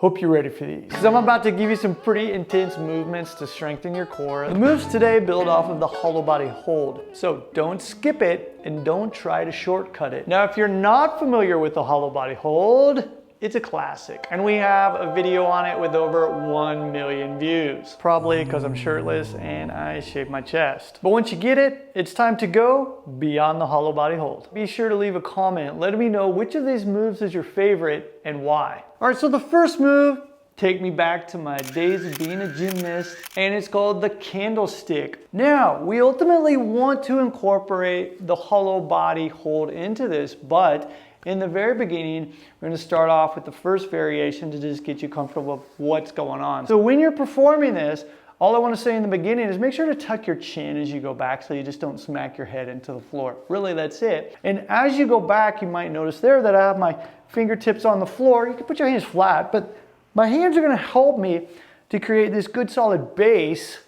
Hope you're ready for these, because I'm about to give you some pretty intense movements to strengthen your core. The moves today build off of the hollow body hold, so don't skip it and don't try to shortcut it. Now, if you're not familiar with the hollow body hold, it's a classic, and we have a video on it with over 1 million views. Probably because I'm shirtless and I shave my chest. But once you get it, it's time to go beyond the hollow body hold. Be sure to leave a comment letting me know which of these moves is your favorite and why. All right, so the first move, take me back to my days of being a gymnast, and it's called the candlestick. Now, we ultimately want to incorporate the hollow body hold into this, but in the very beginning, we're going to start off with the first variation to just get you comfortable with what's going on. So when you're performing this, all I want to say in the beginning is make sure to tuck your chin as you go back so you just don't smack your head into the floor. Really, that's it. And as you go back, you might notice there that I have my fingertips on the floor. You can put your hands flat, but my hands are going to help me to create this good solid base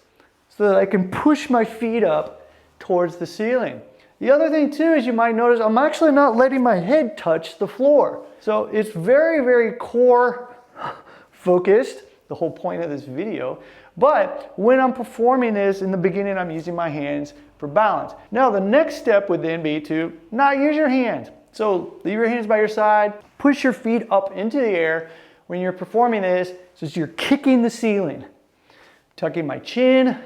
so that I can push my feet up towards the ceiling. The other thing too is you might notice I'm actually not letting my head touch the floor. So it's very, very core focused, the whole point of this video. But when I'm performing this in the beginning, I'm using my hands for balance. Now the next step would then be to not use your hands. So leave your hands by your side, push your feet up into the air when you're performing this, so you're kicking the ceiling. Tucking my chin,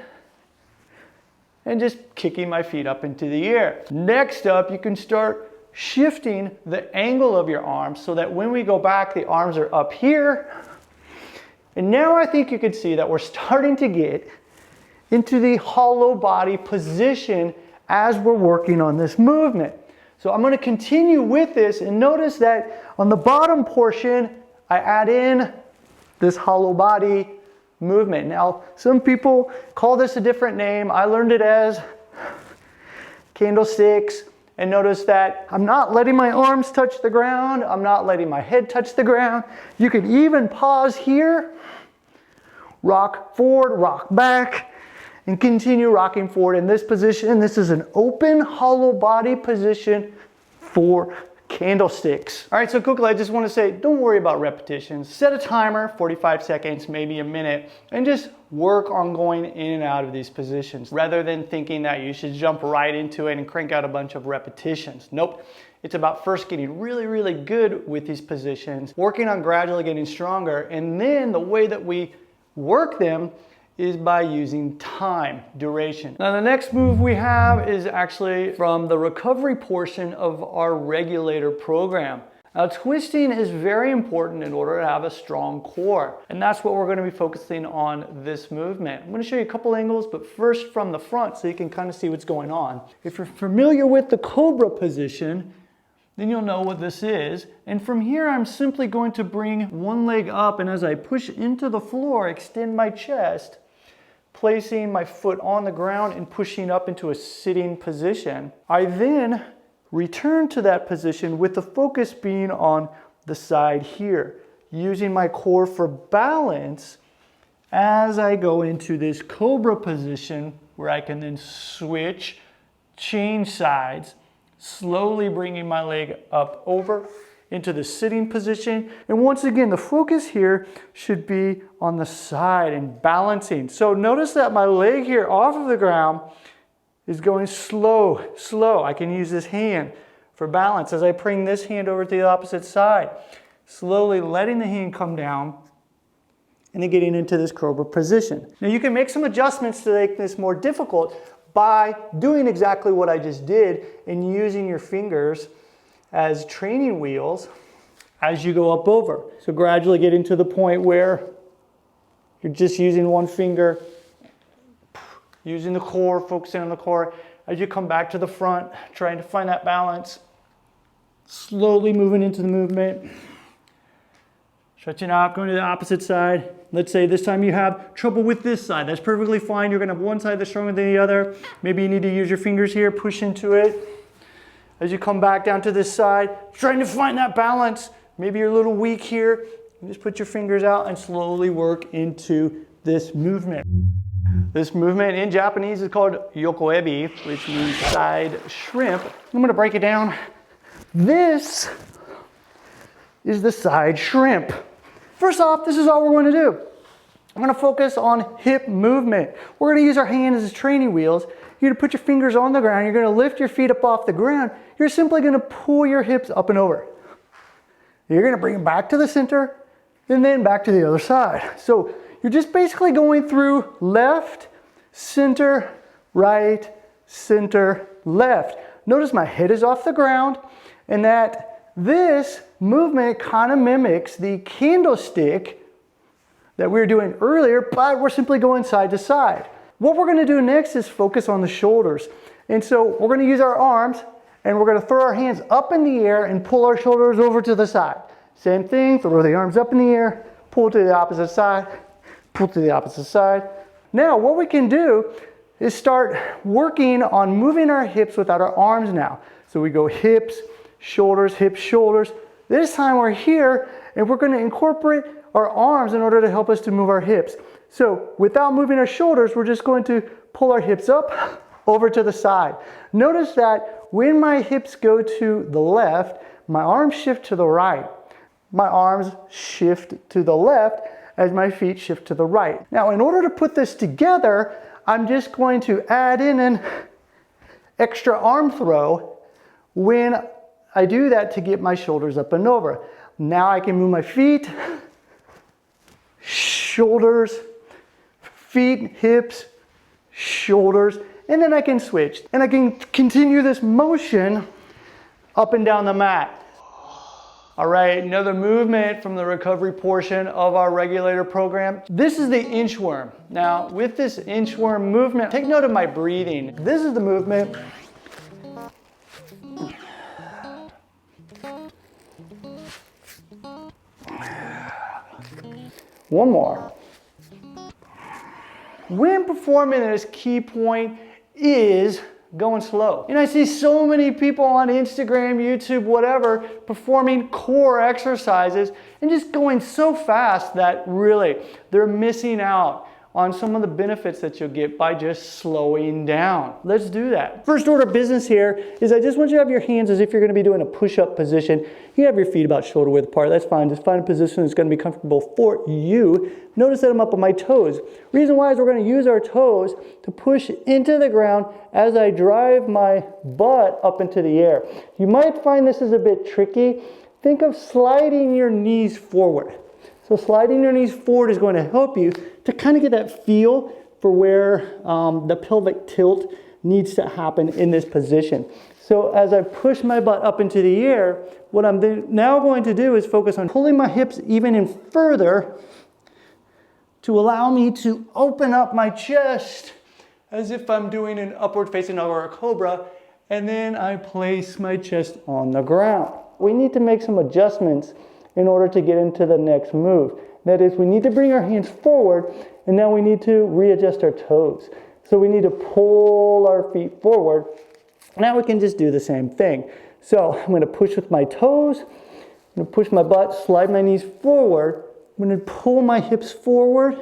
and just kicking my feet up into the air. Next up, you can start shifting the angle of your arms so that when we go back, the arms are up here. And now I think you can see that we're starting to get into the hollow body position as we're working on this movement. So I'm going to continue with this, and notice that on the bottom portion, I add in this hollow body movement. Now, some people call this a different name. I learned it as candlesticks. And notice that I'm not letting my arms touch the ground. I'm not letting my head touch the ground. You can even pause here, rock forward, rock back, and continue rocking forward in this position. This is an open hollow body position for candlesticks. All right, so quickly, I just want to say, don't worry about repetitions. Set a timer, 45 seconds, maybe a minute, and just work on going in and out of these positions rather than thinking that you should jump right into it and crank out a bunch of repetitions. Nope. It's about first getting really, really good with these positions, working on gradually getting stronger, and then the way that we work them is by using time, duration. Now the next move we have is actually from the recovery portion of our regulator program. Now twisting is very important in order to have a strong core, and that's what we're going to be focusing on this movement. I'm going to show you a couple angles, but first from the front so you can kind of see what's going on. If you're familiar with the cobra position, then you'll know what this is. And from here, I'm simply going to bring one leg up, and as I push into the floor, extend my chest, placing my foot on the ground and pushing up into a sitting position. I then return to that position with the focus being on the side here, using my core for balance as I go into this cobra position where I can then switch, change sides, slowly bringing my leg up over into the sitting position. And once again, the focus here should be on the side and balancing. So notice that my leg here off of the ground is going slow, slow. I can use this hand for balance as I bring this hand over to the opposite side. Slowly letting the hand come down and then getting into this cobra position. Now you can make some adjustments to make this more difficult by doing exactly what I just did and using your fingers as training wheels as you go up over. So gradually getting to the point where you're just using one finger, using the core, focusing on the core. As you come back to the front, trying to find that balance, slowly moving into the movement, stretching out, going to the opposite side. Let's say this time you have trouble with this side. That's perfectly fine. You're gonna have one side that's stronger than the other. Maybe you need to use your fingers here, push into it. As you come back down to this side, trying to find that balance. Maybe you're a little weak here. You just put your fingers out and slowly work into this movement. This movement in Japanese is called yokoebi, which means side shrimp. I'm gonna break it down. This is the side shrimp. First off, this is all we're going to do. I'm going to focus on hip movement. We're going to use our hands as training wheels. You're going to put your fingers on the ground. You're going to lift your feet up off the ground. You're simply going to pull your hips up and over. You're going to bring them back to the center and then back to the other side. So you're just basically going through left, center, right, center, left. Notice my head is off the ground and that this movement kind of mimics the candlestick that we were doing earlier, but we're simply going side to side. What we're going to do next is focus on the shoulders. And so we're going to use our arms and we're going to throw our hands up in the air and pull our shoulders over to the side. Same thing, throw the arms up in the air, pull to the opposite side, pull to the opposite side. Now what we can do is start working on moving our hips without our arms now. So we go hips, shoulders, hips, shoulders. This time we're here and we're going to incorporate our arms in order to help us to move our hips. So without moving our shoulders, we're just going to pull our hips up over to the side. Notice that when my hips go to the left, my arms shift to the right. My arms shift to the left as my feet shift to the right. Now, in order to put this together, I'm just going to add in an extra arm throw when I do that to get my shoulders up and over. Now I can move my feet, shoulders, feet, hips, shoulders, and then I can switch. And I can continue this motion up and down the mat. All right, another movement from the recovery portion of our regulator program. This is the inchworm. Now, with this inchworm movement, take note of my breathing. This is the movement. One more. When performing, this key point is going slow. And I see so many people on Instagram, YouTube, whatever, performing core exercises and just going so fast that really they're missing out on some of the benefits that you'll get by just slowing down. Let's do that. First order of business here is I just want you to have your hands as if you're going to be doing a push-up position. You have your feet about shoulder width apart. That's fine. Just find a position that's going to be comfortable for you. Notice that I'm up on my toes. Reason why is we're going to use our toes to push into the ground as I drive my butt up into the air. You might find this is a bit tricky. Think of sliding your knees forward. So sliding your knees forward is going to help you to kind of get that feel for where the pelvic tilt needs to happen in this position. So as I push my butt up into the air, what I'm now going to do is focus on pulling my hips even in further to allow me to open up my chest as if I'm doing an upward facing dog or a cobra, and then I place my chest on the ground. We need to make some adjustments in order to get into the next move. That is, we need to bring our hands forward and now we need to readjust our toes. So we need to pull our feet forward. Now we can just do the same thing. So I'm going to push with my toes, I'm going to push my butt, slide my knees forward. I'm going to pull my hips forward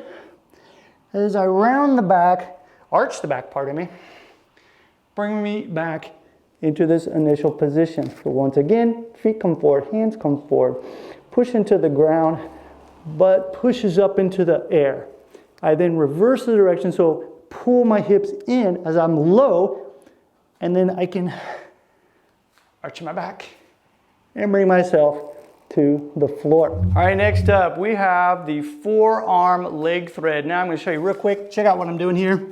as I round the back, arch the back, pardon me, bring me back into this initial position. So once again, feet come forward, hands come forward. Push into the ground, butt pushes up into the air. I then reverse the direction, so pull my hips in as I'm low, and then I can arch my back and bring myself to the floor. All right, next up, we have the forearm leg thread. Now I'm going to show you real quick. Check out what I'm doing here.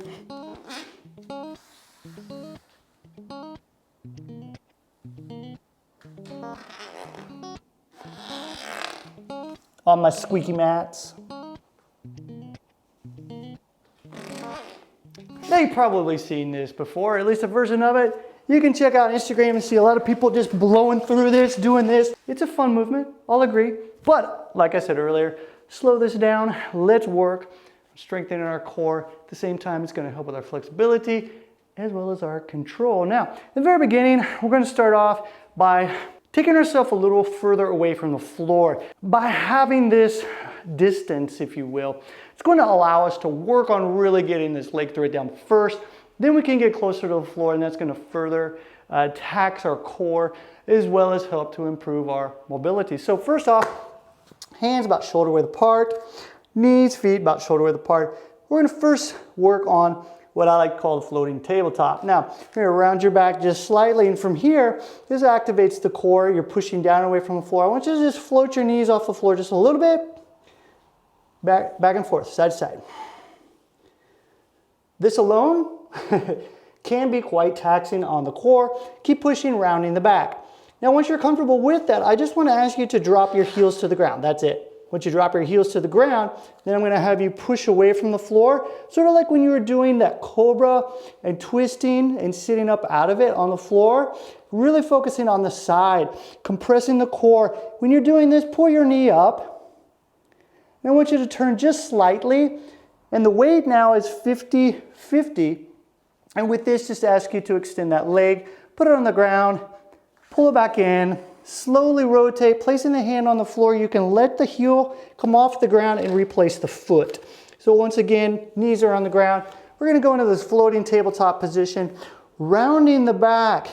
On my squeaky mats. Now you've probably seen this before, at least a version of it. You can check out Instagram and see a lot of people just blowing through this, doing this. It's a fun movement, I'll agree. But like I said earlier, slow this down, let's work, strengthening our core. At the same time, it's gonna help with our flexibility as well as our control. Now, in the very beginning, we're gonna start off by taking ourselves a little further away from the floor. By having this distance, if you will, it's going to allow us to work on really getting this leg thread down first. Then we can get closer to the floor, and that's going to further tax our core as well as help to improve our mobility. So first off, Hands about shoulder width apart, knees, feet about shoulder width apart. We're gonna first work on what I like to call the floating tabletop. Now, you're gonna round your back just slightly, and from here, this activates the core. You're pushing down away from the floor. I want you to just float your knees off the floor just a little bit. Back and forth, side to side. This alone can be quite taxing on the core. Keep pushing, rounding the back. Now, once you're comfortable with that, I just want to ask you to drop your heels to the ground. That's it. Once you drop your heels to the ground, then I'm going to have you push away from the floor, sort of like when you were doing that cobra and twisting and sitting up out of it on the floor. Really focusing on the side, compressing the core. When you're doing this, pull your knee up. And I want you to turn just slightly. And the weight now is 50-50. And with this, just ask you to extend that leg, put it on the ground, pull it back in, slowly rotate, placing the hand on the floor. You can let the heel come off the ground and replace the foot. So once again, knees are on the ground. We're gonna go into this floating tabletop position, rounding the back.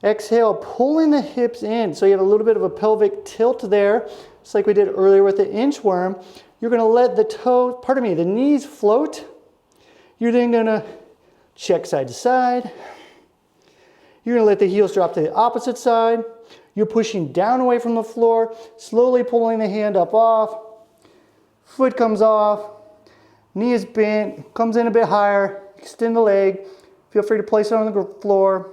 Exhale, pulling the hips in. So you have a little bit of a pelvic tilt there, just like we did earlier with the inchworm. You're gonna let the knees float. You're then gonna check side to side. You're gonna let the heels drop to the opposite side. You're pushing down away from the floor, slowly pulling the hand up off. Foot comes off, knee is bent, comes in a bit higher, extend the leg. Feel free to place it on the floor,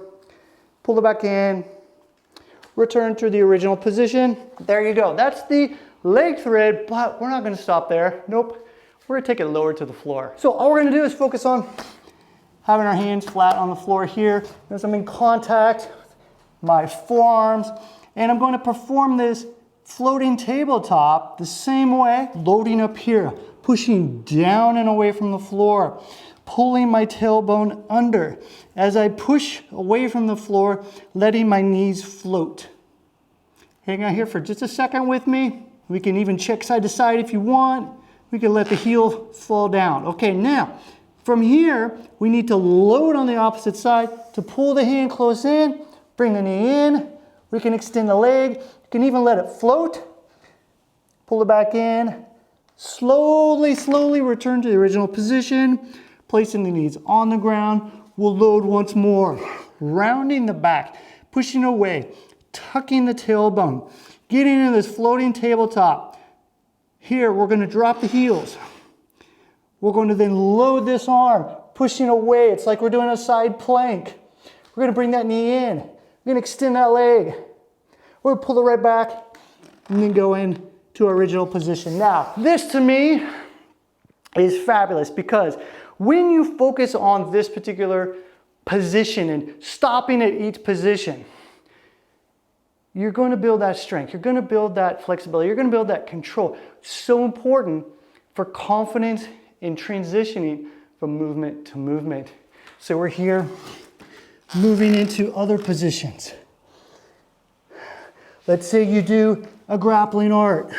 pull it back in, return to the original position. There you go. That's the leg thread, but we're not gonna stop there. Nope, we're gonna take it lower to the floor. So all we're gonna do is focus on having our hands flat on the floor here. As I'm in contact with my forearms, and I'm going to perform this floating tabletop the same way, loading up here, pushing down and away from the floor, pulling my tailbone under. As I push away from the floor, letting my knees float. Hang out here for just a second with me. We can even check side to side if you want. We can let the heel fall down. Okay, now, from here, we need to load on the opposite side to pull the hand close in, bring the knee in. We can extend the leg. You can even let it float. Pull it back in. Slowly, slowly return to the original position. Placing the knees on the ground. We'll load once more. Rounding the back, pushing away, tucking the tailbone, getting into this floating tabletop. Here, we're going to drop the heels. We're going to then load this arm, pushing away. It's like we're doing a side plank. We're going to bring that knee in. We're going to extend that leg. We're going to pull it right back and then go into our original position. Now, this to me is fabulous because when you focus on this particular position and stopping at each position, you're going to build that strength. You're going to build that flexibility. You're going to build that control. So important for confidence in transitioning from movement to movement. So we're here moving into other positions. Let's say you do a grappling art.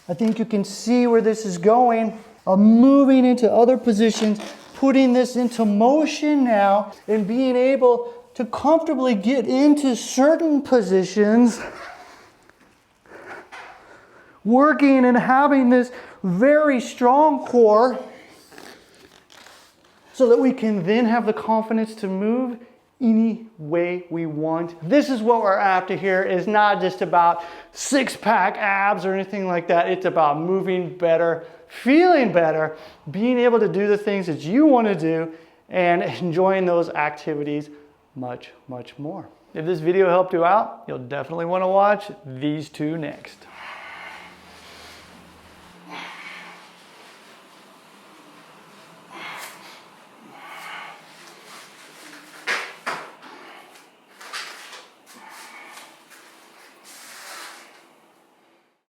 I think you can see where this is going. I'm moving into other positions, putting this into motion now, and being able to comfortably get into certain positions, working and having this very strong core so that we can then have the confidence to move any way we want. This is what we're after here. It's not just about six-pack abs or anything like that. It's about moving better, feeling better, being able to do the things that you want to do, and enjoying those activities much, much more. If this video helped you out, you'll definitely want to watch these two next.